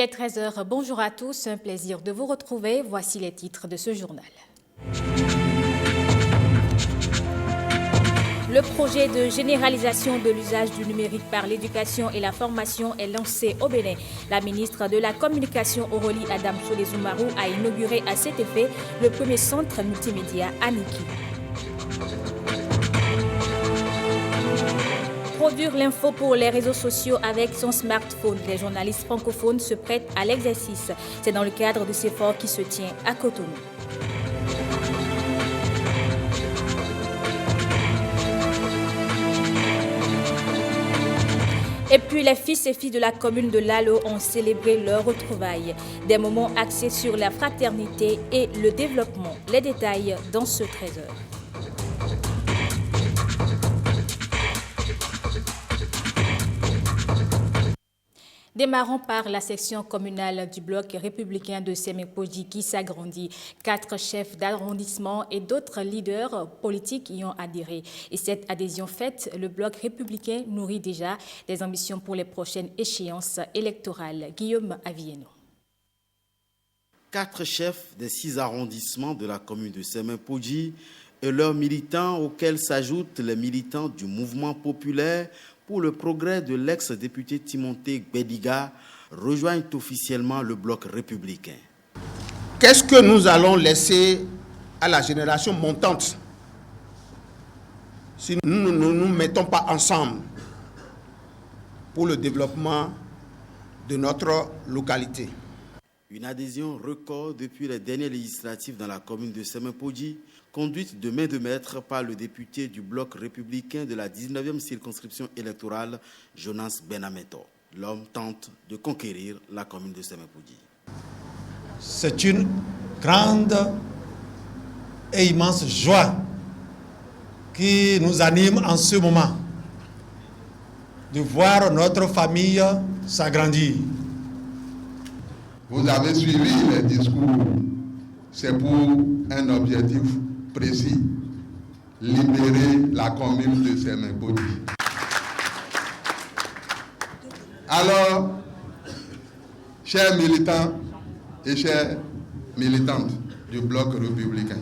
Il est 13 h. Bonjour à tous. Un plaisir de vous retrouver. Voici les titres de ce journal. Le projet de généralisation de l'usage du numérique par l'éducation et la formation est lancé au Bénin. La ministre de la Communication Aurélie Adamsole Zoumarou a inauguré à cet effet le premier centre multimédia à Niki. Produire l'info pour les réseaux sociaux avec son smartphone. Les journalistes francophones se prêtent à l'exercice. C'est dans le cadre de cet effort qui se tient à Cotonou. Et puis les fils et filles de la commune de Lalo ont célébré leur retrouvailles. Des moments axés sur la fraternité et le développement. Les détails dans ce 13 h. Démarrons par la section communale du bloc républicain de Sémépoji qui s'agrandit. 4 chefs d'arrondissement et d'autres leaders politiques y ont adhéré. Et cette adhésion faite, le bloc républicain nourrit déjà des ambitions pour les prochaines échéances électorales. Guillaume Avieno. 4 chefs des 6 arrondissements de la commune de Sémépoji et leurs militants auxquels s'ajoutent les militants du mouvement populaire pour le progrès de l'ex-député Timothée Gbediga rejoignent officiellement le bloc républicain. Qu'est-ce que nous allons laisser à la génération montante si nous ne nous mettons pas ensemble pour le développement de notre localité? Une adhésion record depuis les dernières législatives dans la commune de Sémépoji, conduite de main de maître par le député du bloc républicain de la 19e circonscription électorale, Jonas Benameto. L'homme tente de conquérir la commune de Sémépoji. C'est une grande et immense joie qui nous anime en ce moment de voir notre famille s'agrandir. Vous avez suivi les discours, c'est pour un objectif précis, libérer la commune de Sémépoji. Alors, chers militants et chères militantes du bloc républicain,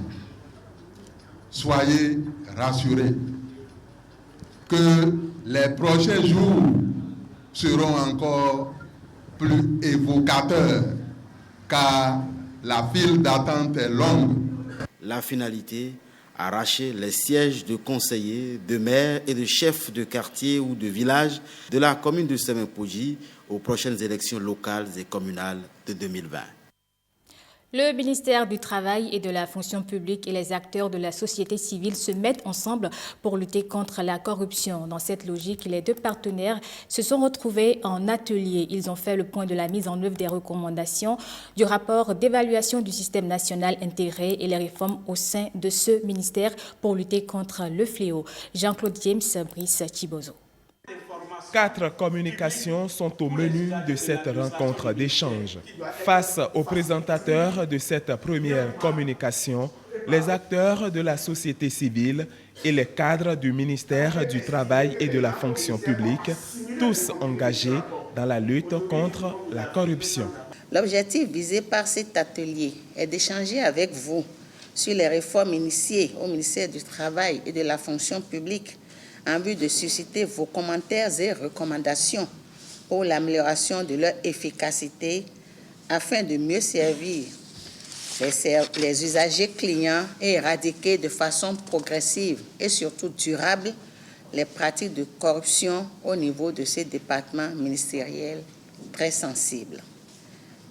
soyez rassurés que les prochains jours seront encore plus évocateurs car la file d'attente est longue. La finalité, arracher les sièges de conseillers, de maires et de chefs de quartier ou de village de la commune de Sémépoji aux prochaines élections locales et communales de 2020. Le ministère du Travail et de la fonction publique et les acteurs de la société civile se mettent ensemble pour lutter contre la corruption. Dans cette logique, les 2 partenaires se sont retrouvés en atelier. Ils ont fait le point de la mise en œuvre des recommandations du rapport d'évaluation du système national intégré et les réformes au sein de ce ministère pour lutter contre le fléau. Jean-Claude James, Brice Chibozo. 4 communications sont au menu de cette rencontre d'échange. Face aux présentateurs de cette première communication, les acteurs de la société civile et les cadres du ministère du Travail et de la fonction publique, tous engagés dans la lutte contre la corruption. L'objectif visé par cet atelier est d'échanger avec vous sur les réformes initiées au ministère du Travail et de la fonction publique en vue de susciter vos commentaires et recommandations pour l'amélioration de leur efficacité afin de mieux servir les usagers clients et éradiquer de façon progressive et surtout durable les pratiques de corruption au niveau de ces départements ministériels très sensibles.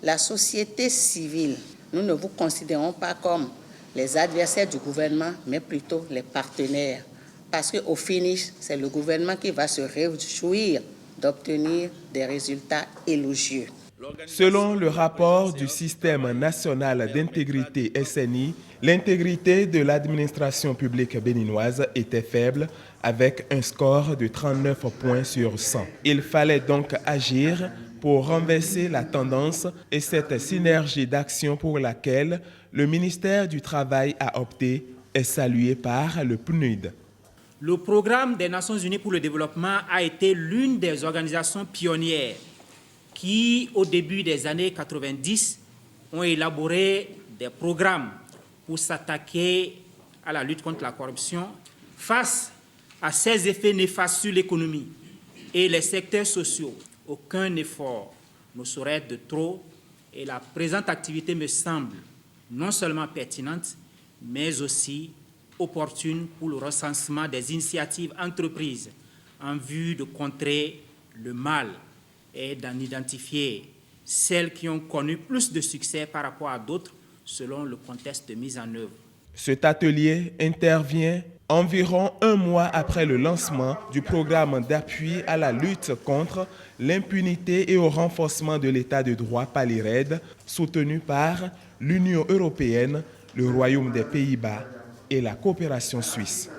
La société civile, nous ne vous considérons pas comme les adversaires du gouvernement, mais plutôt les partenaires. Parce qu'au finish, c'est le gouvernement qui va se réjouir d'obtenir des résultats élogieux. Selon le rapport du Système national d'intégrité SNI, l'intégrité de l'administration publique béninoise était faible avec un score de 39 points sur 100. Il fallait donc agir pour renverser la tendance et cette synergie d'action pour laquelle le ministère du Travail a opté est saluée par le PNUD. Le programme des Nations Unies pour le développement a été l'une des organisations pionnières qui, au début des années 90, ont élaboré des programmes pour s'attaquer à la lutte contre la corruption face à ses effets néfastes sur l'économie et les secteurs sociaux. Aucun effort ne saurait être de trop et la présente activité me semble non seulement pertinente, mais aussi opportune pour le recensement des initiatives entreprises en vue de contrer le mal et d'en identifier celles qui ont connu plus de succès par rapport à d'autres selon le contexte de mise en œuvre. Cet atelier intervient environ un mois après le lancement du programme d'appui à la lutte contre l'impunité et au renforcement de l'état de droit PALIRED, soutenu par l'Union européenne, le Royaume des Pays-Bas et la coopération suisse.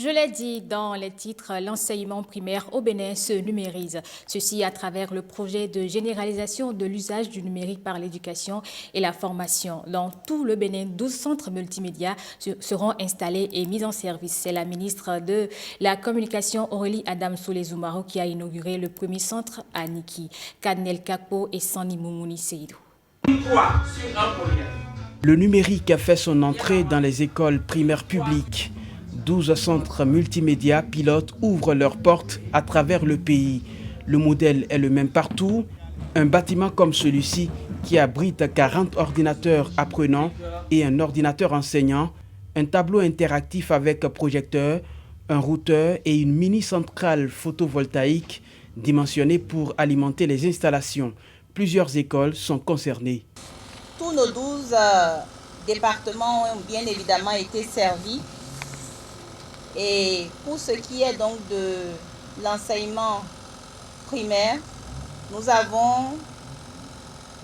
Je l'ai dit dans les titres, l'enseignement primaire au Bénin se numérise. Ceci à travers le projet de généralisation de l'usage du numérique par l'éducation et la formation. Dans tout le Bénin, 12 centres multimédia seront installés et mis en service. C'est la ministre de la Communication, Aurélie Adamsoulé-Zoumaro, qui a inauguré le premier centre à Niki. Kadnel Kakpo et Sani Moumouni Seydou. Le numérique a fait son entrée dans les écoles primaires publiques. 12 centres multimédia pilotes ouvrent leurs portes à travers le pays. Le modèle est le même partout. Un bâtiment comme celui-ci qui abrite 40 ordinateurs apprenants et un ordinateur enseignant, un tableau interactif avec projecteur, un routeur et une mini-centrale photovoltaïque dimensionnée pour alimenter les installations. Plusieurs écoles sont concernées. Tous nos 12 départements ont bien évidemment été servis. Et pour ce qui est donc de l'enseignement primaire, nous avons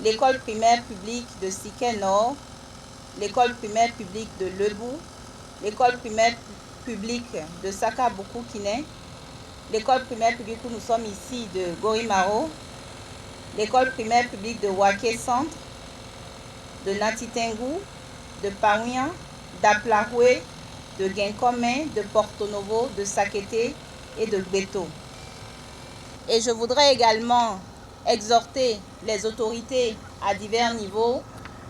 l'école primaire publique de Siké Nord, l'école primaire publique de Lebou, l'école primaire publique de Saka-Boukoukiné, l'école primaire publique où nous sommes ici de Gorimaro, l'école primaire publique de Waké Centre, de Natitengu, de Paouian, d'Aplahoué, de Guinkomé, de Porto Novo, de Sakété et de Beto. Et je voudrais également exhorter les autorités à divers niveaux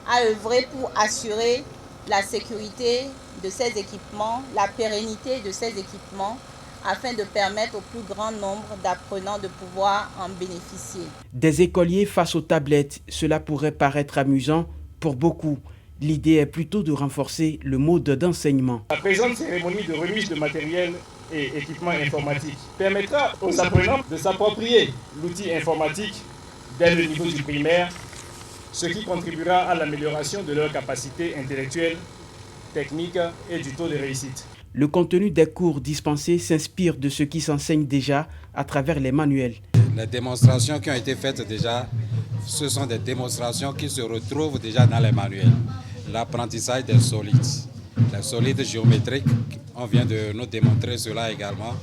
à œuvrer pour assurer la sécurité de ces équipements, la pérennité de ces équipements, afin de permettre au plus grand nombre d'apprenants de pouvoir en bénéficier. Des écoliers face aux tablettes, cela pourrait paraître amusant pour beaucoup. L'idée est plutôt de renforcer le mode d'enseignement. La présente cérémonie de remise de matériel et équipements informatiques permettra aux apprenants de s'approprier l'outil informatique dès le niveau du primaire, ce qui contribuera à l'amélioration de leurs capacités intellectuelles, techniques et du taux de réussite. Le contenu des cours dispensés s'inspire de ce qui s'enseigne déjà à travers les manuels. Les démonstrations qui ont été faites déjà, ce sont des démonstrations qui se retrouvent déjà dans les manuels. L'apprentissage des solides. Les solides géométriques, on vient de nous démontrer cela également.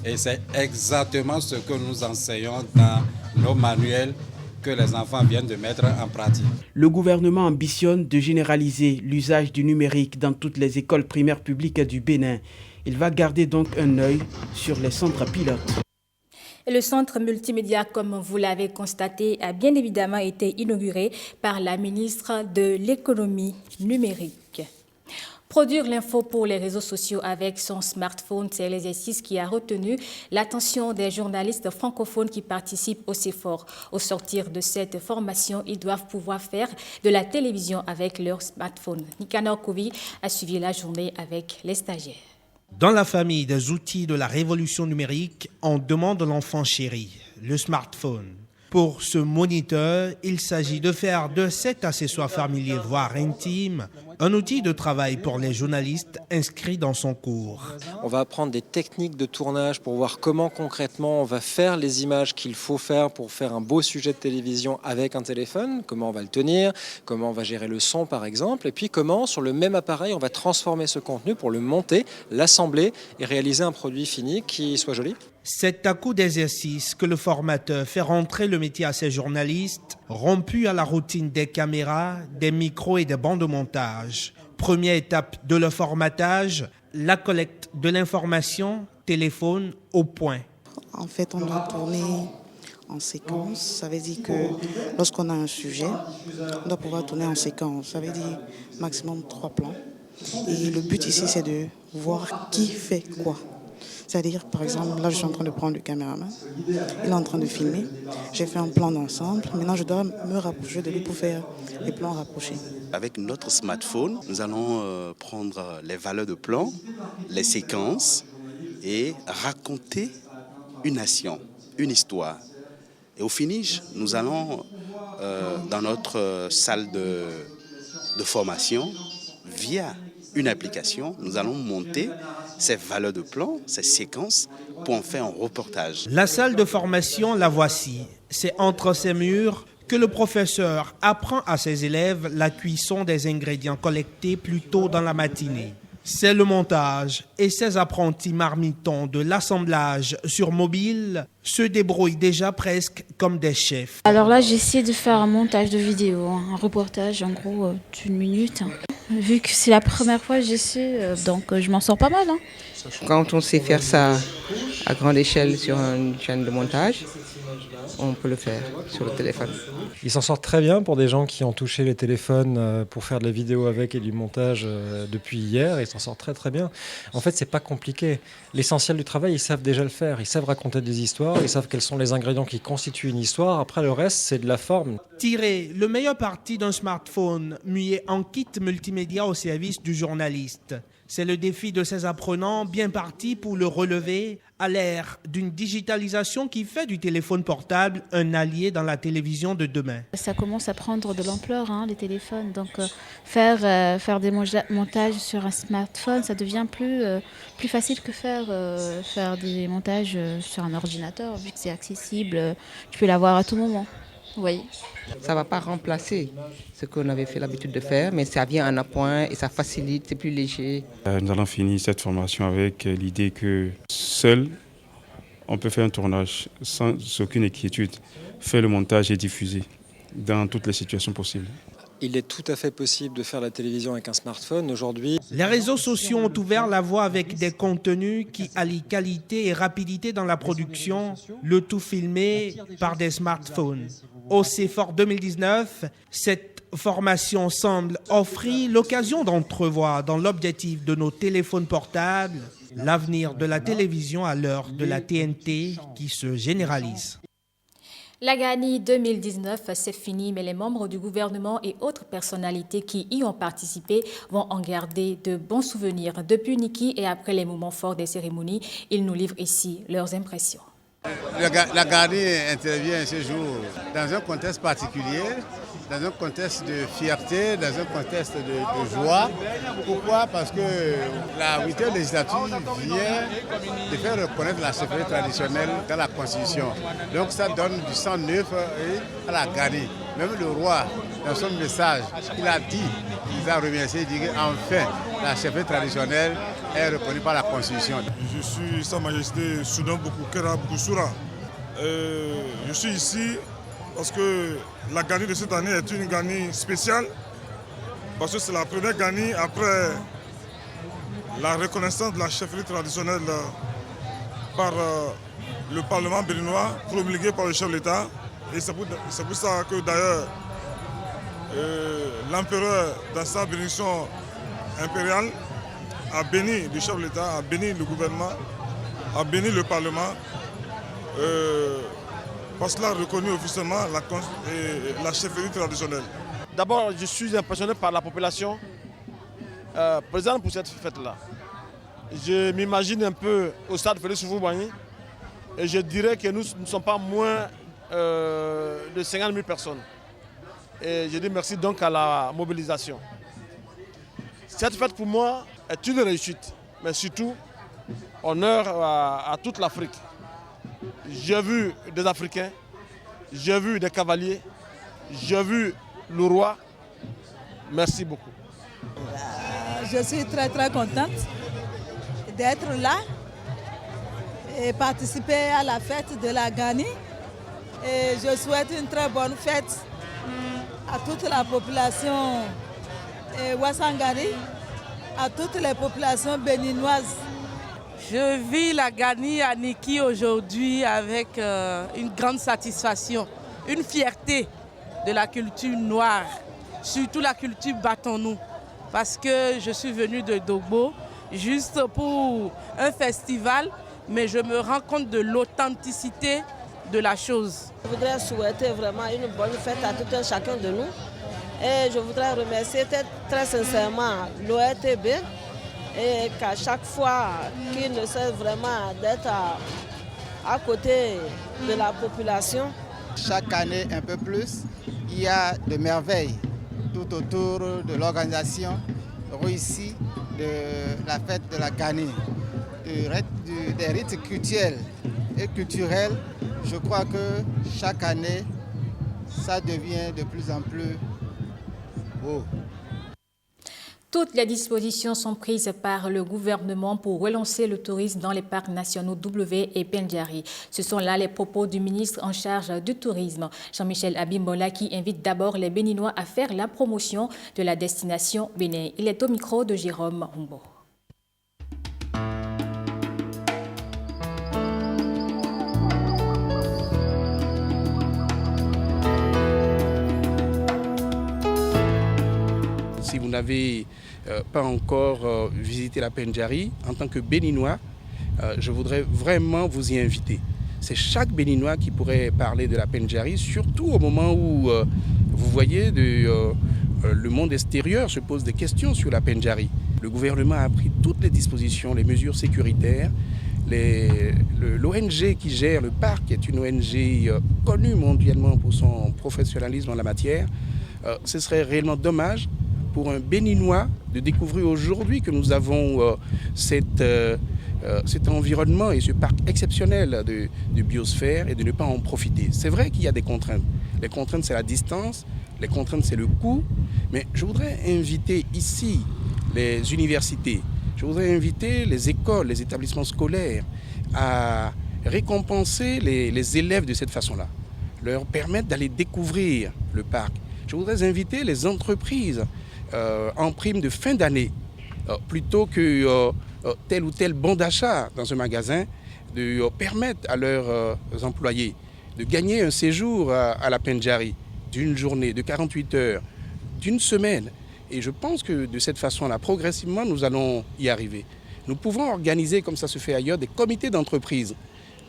Et c'est exactement ce que nous enseignons dans nos manuels que les enfants viennent de mettre en pratique. Le gouvernement ambitionne de généraliser l'usage du numérique dans toutes les écoles primaires publiques du Bénin. Il va garder donc un œil sur les centres pilotes. Et le centre multimédia, comme vous l'avez constaté, a bien évidemment été inauguré par la ministre de l'économie numérique. Produire l'info pour les réseaux sociaux avec son smartphone, c'est l'exercice qui a retenu l'attention des journalistes francophones qui participent au CEFOR. Au sortir de cette formation, ils doivent pouvoir faire de la télévision avec leur smartphone. Nicanor Kovi a suivi la journée avec les stagiaires. Dans la famille des outils de la révolution numérique, on demande l'enfant chéri, le smartphone. Pour ce moniteur, il s'agit de faire de cet accessoire familier, voire intime, un outil de travail pour les journalistes inscrits dans son cours. On va apprendre des techniques de tournage pour voir comment concrètement on va faire les images qu'il faut faire pour faire un beau sujet de télévision avec un téléphone, comment on va le tenir, comment on va gérer le son par exemple, et puis comment sur le même appareil on va transformer ce contenu pour le monter, l'assembler et réaliser un produit fini qui soit joli. C'est à coup d'exercice que le formateur fait rentrer le métier à ses journalistes, rompus à la routine des caméras, des micros et des bancs de montage. Première étape de leur formatage, la collecte de l'information, téléphone au point. En fait, on doit tourner en séquence. Ça veut dire que lorsqu'on a un sujet, on doit pouvoir tourner en séquence. Ça veut dire maximum 3 plans. Et le but ici, c'est de voir qui fait quoi. C'est-à-dire, par exemple, là, je suis en train de prendre le caméraman. Il est en train de filmer. J'ai fait un plan d'ensemble. Maintenant, je dois me rapprocher de lui pour faire les plans rapprochés. Avec notre smartphone, nous allons prendre les valeurs de plan, les séquences et raconter une action, une histoire. Et au finish, nous allons dans notre salle de formation, via une application, nous allons monter ces valeurs de plan, ces séquences, pour en faire un reportage. La salle de formation, la voici. C'est entre ces murs que le professeur apprend à ses élèves la cuisson des ingrédients collectés plus tôt dans la matinée. C'est le montage et ces apprentis marmitons de l'assemblage sur mobile se débrouillent déjà presque comme des chefs. Alors là, j'essaie de faire un montage de vidéo, un reportage en gros d'1 minute. Vu que c'est la première fois que j'essaie, donc je m'en sors pas mal. Quand on sait faire ça à grande échelle sur une chaîne de montage, on peut le faire sur le téléphone. Il s'en sort très bien pour des gens qui ont touché les téléphones pour faire de la vidéo avec et du montage depuis hier. Ils s'en sortent très très bien. En fait, c'est pas compliqué. L'essentiel du travail, ils savent déjà le faire. Ils savent raconter des histoires. Ils savent quels sont les ingrédients qui constituent une histoire. Après, le reste, c'est de la forme. Tirer le meilleur parti d'un smartphone muet en kit multimédia au service du journaliste. C'est le défi de ces apprenants bien partis pour le relever à l'ère d'une digitalisation qui fait du téléphone portable un allié dans la télévision de demain. Ça commence à prendre de l'ampleur, les téléphones. Donc faire des montages sur un smartphone, ça devient plus facile que faire des montages sur un ordinateur, vu que c'est accessible, tu peux l'avoir à tout moment. Oui. Ça ne va pas remplacer ce qu'on avait fait l'habitude de faire, mais ça vient en appoint et ça facilite, c'est plus léger. Nous allons finir cette formation avec l'idée que seul, on peut faire un tournage sans aucune inquiétude, faire le montage et diffuser dans toutes les situations possibles. Il est tout à fait possible de faire la télévision avec un smartphone aujourd'hui. Les réseaux sociaux ont ouvert la voie avec des contenus qui allient qualité et rapidité dans la production, le tout filmé par des smartphones. Au CEFOR 2019, cette formation semble offrir l'occasion d'entrevoir dans l'objectif de nos téléphones portables l'avenir de la télévision à l'heure de la TNT qui se généralise. La GANI 2019, c'est fini, mais les membres du gouvernement et autres personnalités qui y ont participé vont en garder de bons souvenirs. Depuis Niki et après les moments forts des cérémonies, ils nous livrent ici leurs impressions. La GANI intervient ce jour dans un contexte particulier, dans un contexte de fierté, dans un contexte de joie. Pourquoi? Parce que la 8e législature vient de faire reconnaître la chefferie traditionnelle dans la Constitution. Donc ça donne du sang neuf à la GANI. Même le roi, dans son message, il a dit, il a remercié, il dit qu'enfin la chefferie traditionnelle est reconnue par la Constitution. Je suis Sa Majesté Soudan Bokoukera Boussura. Je suis ici parce que la GANI de cette année est une GANI spéciale, parce que c'est la première GANI après la reconnaissance de la chefferie traditionnelle par le Parlement béninois, promulguée par le chef de l'État. Et c'est pour ça que d'ailleurs l'empereur, dans sa bénédiction impériale, a béni le chef de l'État, a béni le gouvernement, a béni le Parlement, parce qu'il a reconnu officiellement la chefferie traditionnelle. D'abord, je suis impressionné par la population présente pour cette fête-là. Je m'imagine un peu au stade Félix Houphouët-Boigny et je dirais que nous ne sommes pas moins de 50 000 personnes. Et je dis merci donc à la mobilisation. Cette fête pour moi est une réussite, mais surtout honneur à toute l'Afrique. J'ai vu des Africains, j'ai vu des cavaliers, j'ai vu le roi. Merci beaucoup. Je suis très très contente d'être là et participer à la fête de la GANI. Et je souhaite une très bonne fête à toute la population Ouassangari, à toutes les populations béninoises. Je vis la Gani à Niki aujourd'hui avec une grande satisfaction, une fierté de la culture noire, surtout la culture Bâton-nous, parce que je suis venue de Dogbo juste pour un festival, mais je me rends compte de l'authenticité de la chose. Je voudrais souhaiter vraiment une bonne fête à tout un chacun de nous et je voudrais remercier très sincèrement l'ORTB et qu'à chaque fois qu'il ne cesse vraiment d'être à côté de la population. Chaque année un peu plus, il y a de merveilles tout autour de l'organisation réussie de la fête de la Gani, des rites culturels et culturels. Je crois que chaque année, ça devient de plus en plus beau. Toutes les dispositions sont prises par le gouvernement pour relancer le tourisme dans les parcs nationaux W et Pendjari. Ce sont là les propos du ministre en charge du tourisme, Jean-Michel Abimbola, qui invite d'abord les Béninois à faire la promotion de la destination Bénin. Il est au micro de Jérôme Humbo. Si vous n'avez pas encore visité la Pendjari, en tant que Béninois, je voudrais vraiment vous y inviter. C'est chaque Béninois qui pourrait parler de la Pendjari, surtout au moment où vous voyez le monde extérieur se pose des questions sur la Pendjari. Le gouvernement a pris toutes les dispositions, les mesures sécuritaires. L'ONG qui gère le parc est une ONG connue mondialement pour son professionnalisme en la matière. Ce serait réellement dommage pour un Béninois de découvrir aujourd'hui que nous avons cet environnement et ce parc exceptionnel de biosphère et de ne pas en profiter. C'est vrai qu'il y a des contraintes. Les contraintes, c'est la distance, les contraintes, c'est le coût. Mais je voudrais inviter ici les universités, je voudrais inviter les écoles, les établissements scolaires à récompenser les élèves de cette façon-là, leur permettre d'aller découvrir le parc. Je voudrais inviter les entreprises en prime de fin d'année, plutôt que tel ou tel bon d'achat dans un magasin, de permettre à leurs employés de gagner un séjour à la Pendjari d'une journée, de 48 heures, d'une semaine. Et je pense que de cette façon-là, progressivement, nous allons y arriver. Nous pouvons organiser, comme ça se fait ailleurs, des comités d'entreprise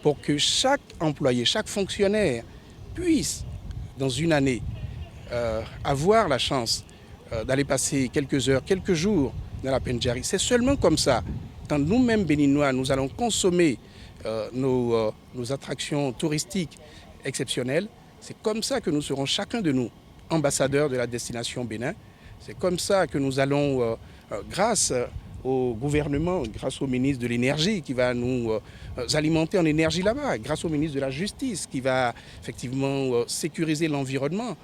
pour que chaque employé, chaque fonctionnaire puisse, dans une année, avoir la chance d'aller passer quelques heures, quelques jours dans la Pendjari. C'est seulement comme ça, quand nous-mêmes Béninois, nous allons consommer nos attractions touristiques exceptionnelles, c'est comme ça que nous serons chacun de nous ambassadeurs de la destination Bénin. C'est comme ça que nous allons, grâce au gouvernement, grâce au ministre de l'Énergie qui va nous alimenter en énergie là-bas, grâce au ministre de la Justice qui va effectivement sécuriser l'environnement,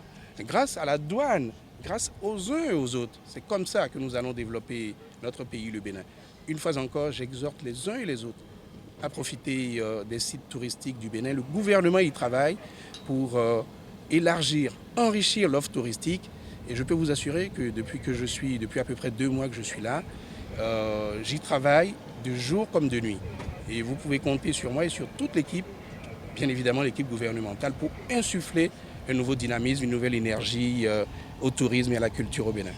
grâce à la douane, grâce aux uns et aux autres. C'est comme ça que nous allons développer notre pays, le Bénin. Une fois encore, j'exhorte les uns et les autres à profiter des sites touristiques du Bénin. Le gouvernement y travaille pour élargir, enrichir l'offre touristique. Et je peux vous assurer que depuis à peu près 2 mois que je suis là, j'y travaille de jour comme de nuit. Et vous pouvez compter sur moi et sur toute l'équipe, bien évidemment l'équipe gouvernementale, pour insuffler un nouveau dynamisme, une nouvelle énergie au tourisme et à la culture au Bénin.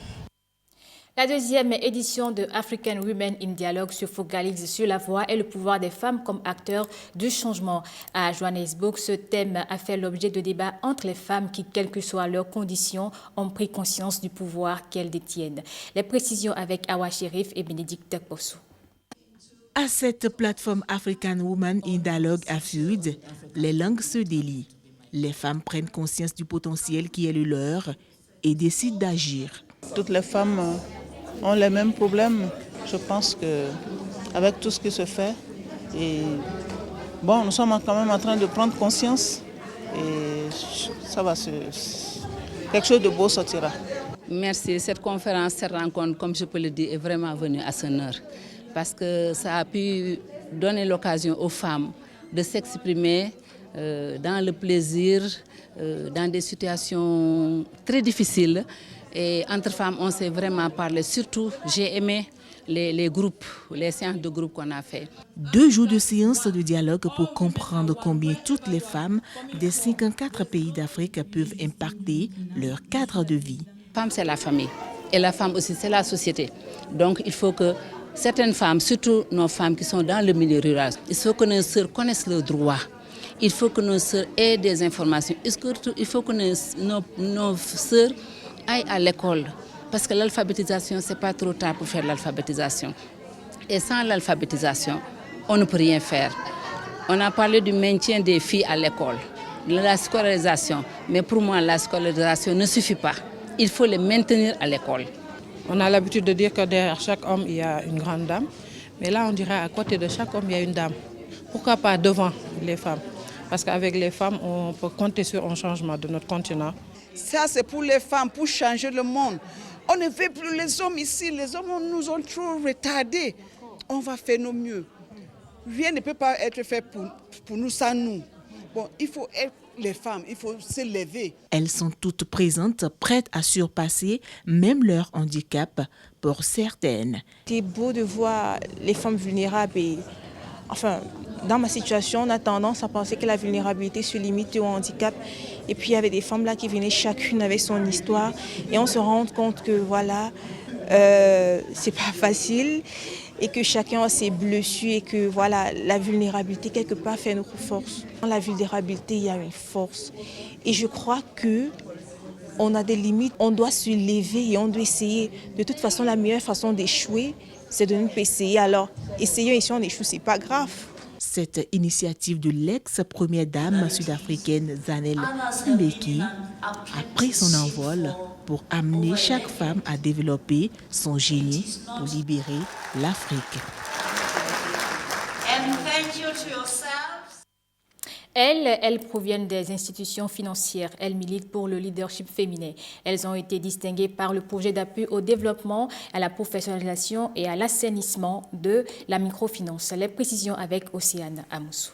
La deuxième édition de African Women in Dialogue se focalise sur la voix et le pouvoir des femmes comme acteurs du changement. À Johannesburg, ce thème a fait l'objet de débats entre les femmes qui, quelles que soient leurs conditions, ont pris conscience du pouvoir qu'elles détiennent. Les précisions avec Awa Sherif et Bénédicte Possou. À cette plateforme African Women in Dialogue à Fluide, les langues se délient. Les femmes prennent conscience du potentiel qui est le leur et décident d'agir. Toutes les femmes ont les mêmes problèmes. Je pense qu'avec tout ce qui se fait, nous sommes quand même en train de prendre conscience et ça va quelque chose de beau sortira. Merci. Cette conférence, cette rencontre, comme je peux le dire, est vraiment venue à son heure parce que ça a pu donner l'occasion aux femmes de s'exprimer dans le plaisir, dans des situations très difficiles. Et entre femmes, on s'est vraiment parlé. Surtout, j'ai aimé les groupes, les séances de groupe qu'on a fait. 2 jours de séances de dialogue pour comprendre combien toutes les femmes des 54 pays d'Afrique peuvent impacter leur cadre de vie. La femme, c'est la famille. Et la femme aussi, c'est la société. Donc, il faut que certaines femmes, surtout nos femmes qui sont dans le milieu rural, il faut que nos sœurs connaissent leurs droits. Il faut que nos sœurs aient des informations. Il faut que nos sœurs aillent à l'école. Parce que l'alphabétisation, ce n'est pas trop tard pour faire l'alphabétisation. Et sans l'alphabétisation, on ne peut rien faire. On a parlé du maintien des filles à l'école, de la scolarisation. Mais pour moi, la scolarisation ne suffit pas. Il faut les maintenir à l'école. On a l'habitude de dire que derrière chaque homme, il y a une grande dame. Mais là, on dirait à côté de chaque homme, il y a une dame. Pourquoi pas devant les femmes? Parce qu'avec les femmes, on peut compter sur un changement de notre continent. Ça, c'est pour les femmes, pour changer le monde. On ne veut plus les hommes ici. Les hommes nous ont trop retardés. On va faire nos mieux. Rien ne peut pas être fait pour nous sans nous. Bon, il faut être les femmes, il faut se lever. Elles sont toutes présentes, prêtes à surpasser même leur handicap pour certaines. C'est beau de voir les femmes vulnérables et dans ma situation, on a tendance à penser que la vulnérabilité se limite au handicap. Et puis il y avait des femmes là qui venaient chacune avec son histoire. Et on se rend compte que c'est pas facile et que chacun a ses blessures et que la vulnérabilité quelque part fait notre force. Dans la vulnérabilité, il y a une force. Et je crois que on a des limites, on doit se lever et on doit essayer. De toute façon, la meilleure façon d'échouer, c'est de ne pas essayer. Alors, essayons et si on échoue, c'est pas grave. Cette initiative de l'ex-première dame sud-africaine Zanele Mbeki a pris son envol pour amener chaque femme à développer son génie pour libérer l'Afrique. Elles proviennent des institutions financières. Elles militent pour le leadership féminin. Elles ont été distinguées par le projet d'appui au développement, à la professionnalisation et à l'assainissement de la microfinance. Les précisions avec Océane Amoussou.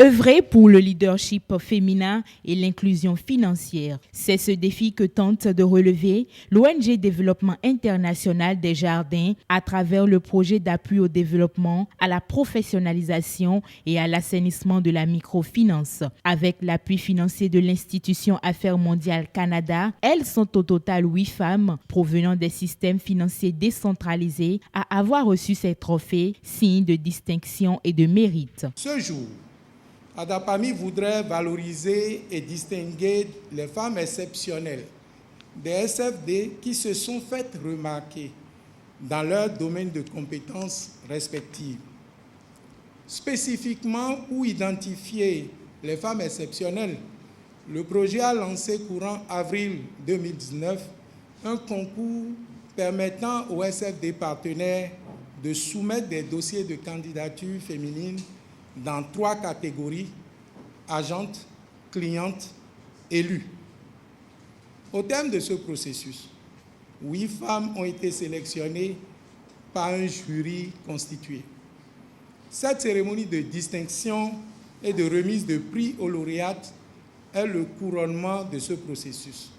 Œuvrer pour le leadership féminin et l'inclusion financière, c'est ce défi que tente de relever l'ONG Développement International des Jardins à travers le projet d'appui au développement, à la professionnalisation et à l'assainissement de la microfinance. Avec l'appui financier de l'Institution Affaires mondiales Canada, elles sont au total 8 femmes provenant des systèmes financiers décentralisés à avoir reçu ces trophées, signes de distinction et de mérite. Ce jour, Adapami voudrait valoriser et distinguer les femmes exceptionnelles des SFD qui se sont faites remarquer dans leur domaine de compétences respectifs. Spécifiquement pour identifier les femmes exceptionnelles, le projet a lancé courant avril 2019 un concours permettant aux SFD partenaires de soumettre des dossiers de candidature féminine dans 3 catégories, agentes, clientes, élues. Au terme de ce processus, 8 femmes ont été sélectionnées par un jury constitué. Cette cérémonie de distinction et de remise de prix aux lauréates est le couronnement de ce processus.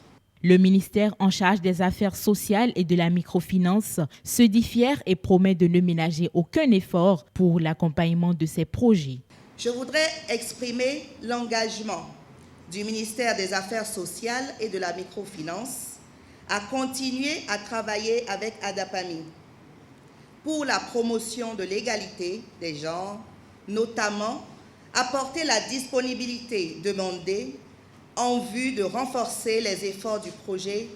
Le ministère en charge des affaires sociales et de la microfinance se dit fier et promet de ne ménager aucun effort pour l'accompagnement de ces projets. Je voudrais exprimer l'engagement du ministère des Affaires sociales et de la microfinance à continuer à travailler avec Adapami pour la promotion de l'égalité des genres, notamment apporter la disponibilité demandée en vue de renforcer les efforts du projet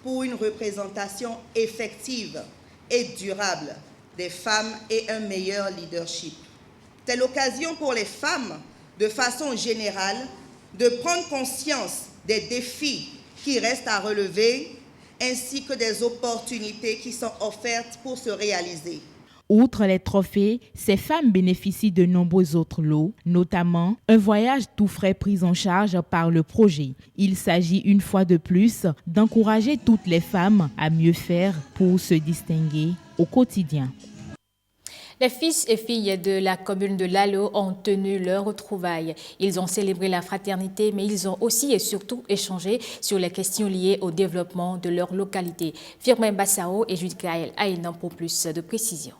pour une représentation effective et durable des femmes et un meilleur leadership. C'est l'occasion pour les femmes, de façon générale, de prendre conscience des défis qui restent à relever, ainsi que des opportunités qui sont offertes pour se réaliser. Outre les trophées, ces femmes bénéficient de nombreux autres lots, notamment un voyage tout frais pris en charge par le projet. Il s'agit une fois de plus d'encourager toutes les femmes à mieux faire pour se distinguer au quotidien. Les fils et filles de la commune de Lalo ont tenu leur retrouvailles. Ils ont célébré la fraternité, mais ils ont aussi et surtout échangé sur les questions liées au développement de leur localité. Firmin Bassao et Judicaël Aïnan pour plus de précisions.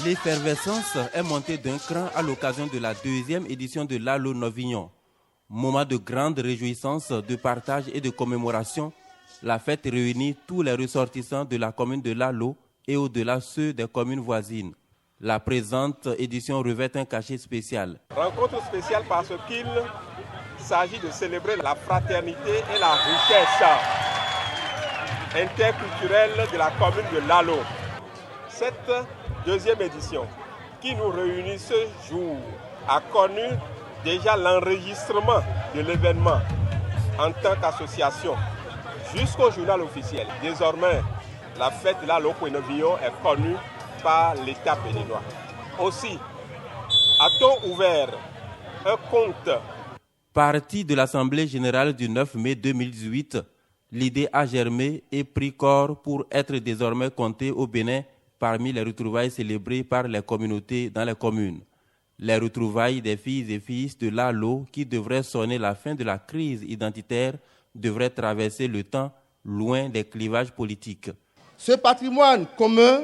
L'effervescence est montée d'un cran à l'occasion de la deuxième édition de Lalo Novignon. Moment de grande réjouissance, de partage et de commémoration, la fête réunit tous les ressortissants de la commune de Lalo et au-delà ceux des communes voisines. La présente édition revêt un cachet spécial. Rencontre spéciale parce qu'il s'agit de célébrer la fraternité et la richesse interculturelle de la commune de Lalo. Cette deuxième édition qui nous réunit ce jour a connu déjà l'enregistrement de l'événement en tant qu'association jusqu'au journal officiel. Désormais, la fête de Lalo Novignon est connue par l'État béninois. Aussi, a-t-on ouvert un compte? Parti de l'Assemblée générale du 9 mai 2018, l'idée a germé et pris corps pour être désormais comptée au Bénin parmi les retrouvailles célébrées par les communautés dans les communes. Les retrouvailles des filles et fils de Lalo qui devraient sonner la fin de la crise identitaire devraient traverser le temps loin des clivages politiques. Ce patrimoine commun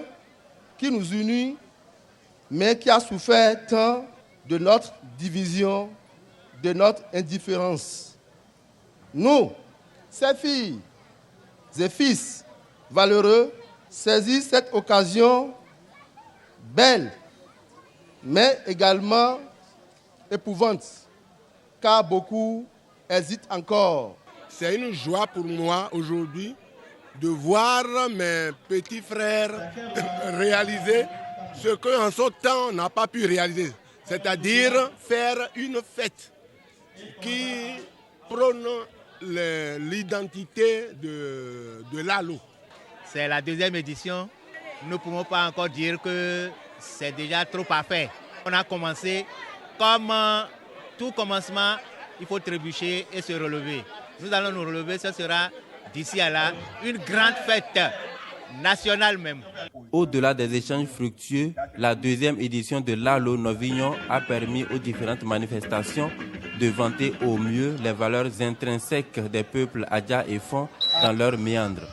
qui nous unit, mais qui a souffert tant de notre division, de notre indifférence. Nous, ces filles et fils valeureux, saisissent cette occasion belle, mais également épouvante, car beaucoup hésitent encore. C'est une joie pour moi aujourd'hui de voir mes petits frères réaliser ce qu'en son temps on n'a pas pu réaliser, c'est-à-dire faire une fête qui prône l'identité de Lalo. C'est la deuxième édition, nous ne pouvons pas encore dire que c'est déjà trop parfait. On a commencé, comme tout commencement, il faut trébucher et se relever. Nous allons nous relever, ce sera d'ici à là une grande fête nationale même. Au-delà des échanges fructueux, la deuxième édition de Lalo Novignon a permis aux différentes manifestations de vanter au mieux les valeurs intrinsèques des peuples Adja et Fon dans leurs méandres.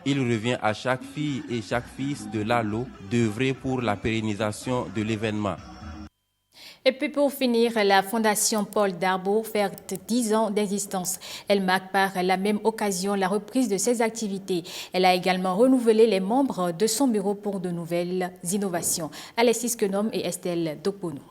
Il revient à chaque fille et chaque fils de Lalo d'œuvrer pour la pérennisation de l'événement. Et puis pour finir, la Fondation Paul Darboux fête 10 ans d'existence. Elle marque par la même occasion la reprise de ses activités. Elle a également renouvelé les membres de son bureau pour de nouvelles innovations. Alexis Kenom et Estelle Dopono.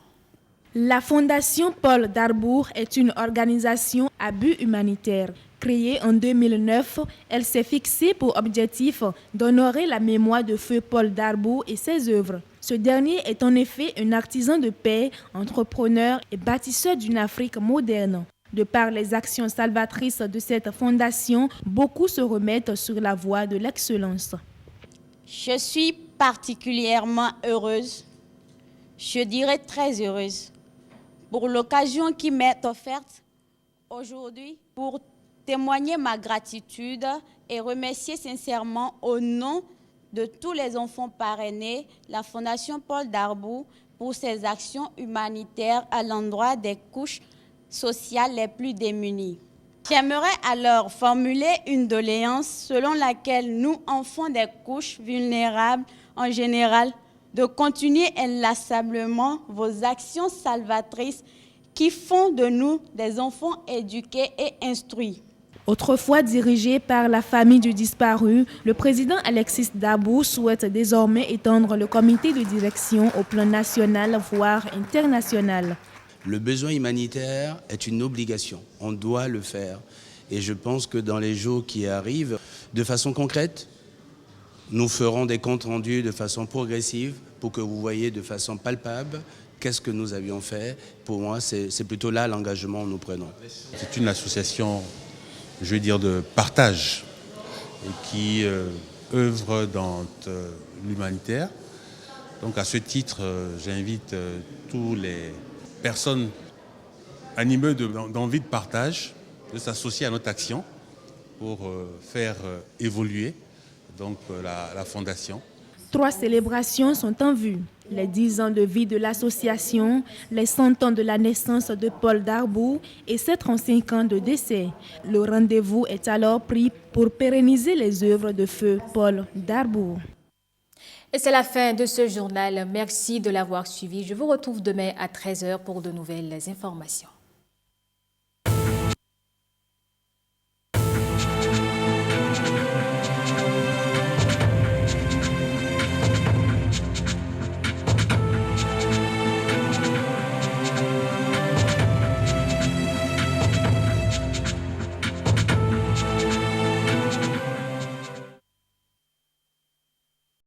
La Fondation Paul Darboux est une organisation à but humanitaire. Créée en 2009, elle s'est fixée pour objectif d'honorer la mémoire de feu Paul Darboux et ses œuvres. Ce dernier est en effet un artisan de paix, entrepreneur et bâtisseur d'une Afrique moderne. De par les actions salvatrices de cette fondation, beaucoup se remettent sur la voie de l'excellence. Je suis particulièrement heureuse, je dirais très heureuse, pour l'occasion qui m'est offerte aujourd'hui pour témoigner ma gratitude et remercier sincèrement au nom de tous les enfants parrainés la Fondation Paul Darboux pour ses actions humanitaires à l'endroit des couches sociales les plus démunies. J'aimerais alors formuler une doléance selon laquelle nous, enfants des couches vulnérables en général, de continuer inlassablement vos actions salvatrices qui font de nous des enfants éduqués et instruits. Autrefois dirigé par la famille du disparu, le président Alexis Darboux souhaite désormais étendre le comité de direction au plan national, voire international. Le besoin humanitaire est une obligation, on doit le faire. Et je pense que dans les jours qui arrivent, de façon concrète, nous ferons des comptes rendus de façon progressive pour que vous voyez de façon palpable qu'est-ce que nous avions fait. Pour moi, c'est plutôt là l'engagement que nous prenons. C'est une association, je vais dire, de partage et qui œuvre dans l'humanitaire. Donc à ce titre, j'invite tous les personnes animées d'envie de partage de s'associer à notre action pour faire évoluer donc, la fondation. 3 célébrations sont en vue. Les 10 ans de vie de l'association, les 100 ans de la naissance de Paul Darboux et ses 35 ans de décès. Le rendez-vous est alors pris pour pérenniser les œuvres de feu Paul Darboux. Et c'est la fin de ce journal. Merci de l'avoir suivi. Je vous retrouve demain à 13h pour de nouvelles informations.